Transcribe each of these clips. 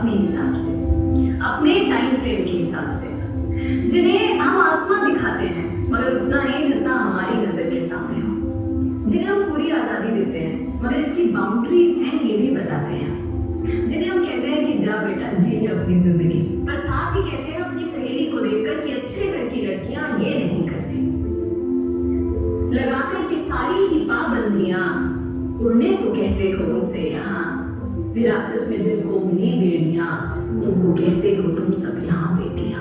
अपने हिसाब से, अपने टाइम फ्रेम के हिसाब से, जिन्हें हम आसमां दिखाते हैं मगर उतना ही जितना हमारी नजर के सामने हो, जिन्हें हम पूरी आजादी देते हैं मगर इसकी बाउंड्रीज हैं ये भी बताते हैं, जिन्हें हम कहते हैं कि जा बेटा जी ले अपनी जिंदगी, पर साथ ही कहते हैं उसकी सहेली को देखकर कि अच्छे घर की लड़कियां ये नहीं करती। लगाकर के सारी ही पाबंदियां उड़ने को कहते हो उनसे यहाँ, विरासत में जिनको मिली बेड़ियां उनको कहते हो तुम सब यहाँ बेटियां।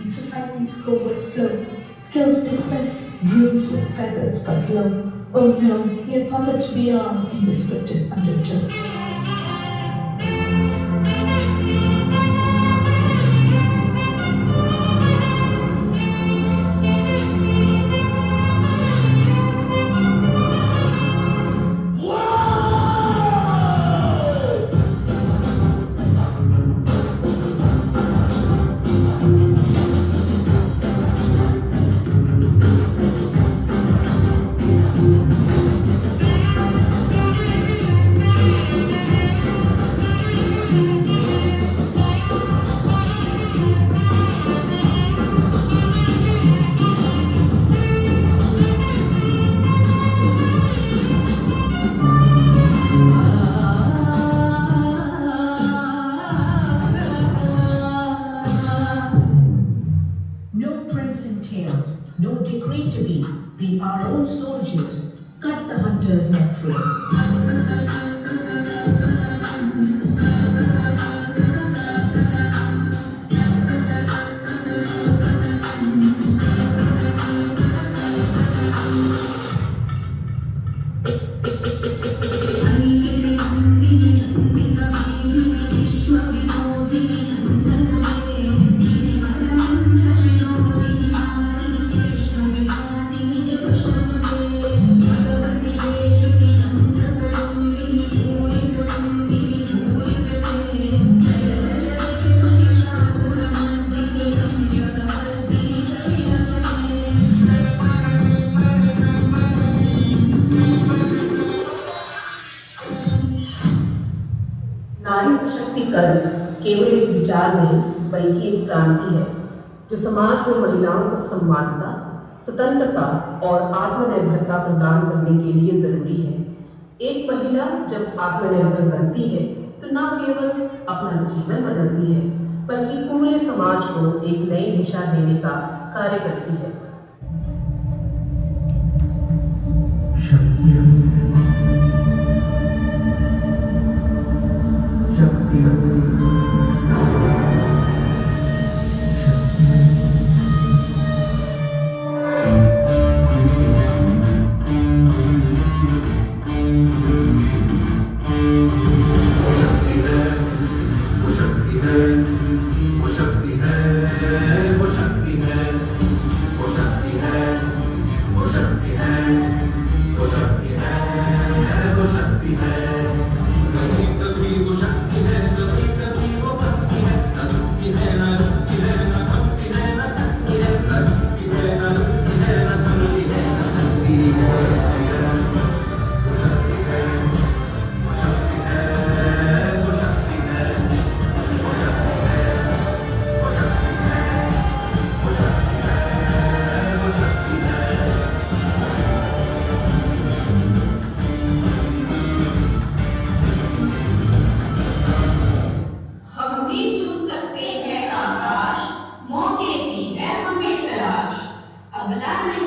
Society's forward flow, skills dismissed, dreams with feathers cut low. Oh no, mere puppets we are in the scripted undertow. No decree to be our own soldiers, cut the hunter's net free. नारी सशक्तिकरण केवल एक विचार नहीं बल्कि एक क्रांति है जो समाज में महिलाओं को समानता, स्वतंत्रता और आत्मनिर्भरता प्रदान करने के लिए जरूरी है। एक महिला जब आत्मनिर्भर बनती है तो न केवल अपना जीवन बदलती है बल्कि पूरे समाज को एक नई दिशा देने का कार्य करती है। वो शक्ति है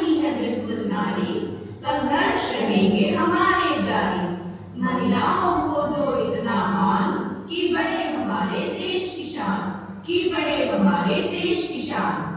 नहीं है बिल्कुल नारी, संघर्ष रहेंगे हमारे जारी। महिलाओं को दो इतना मान कि बड़े हमारे देश की शान, कि बड़े हमारे देश की शान।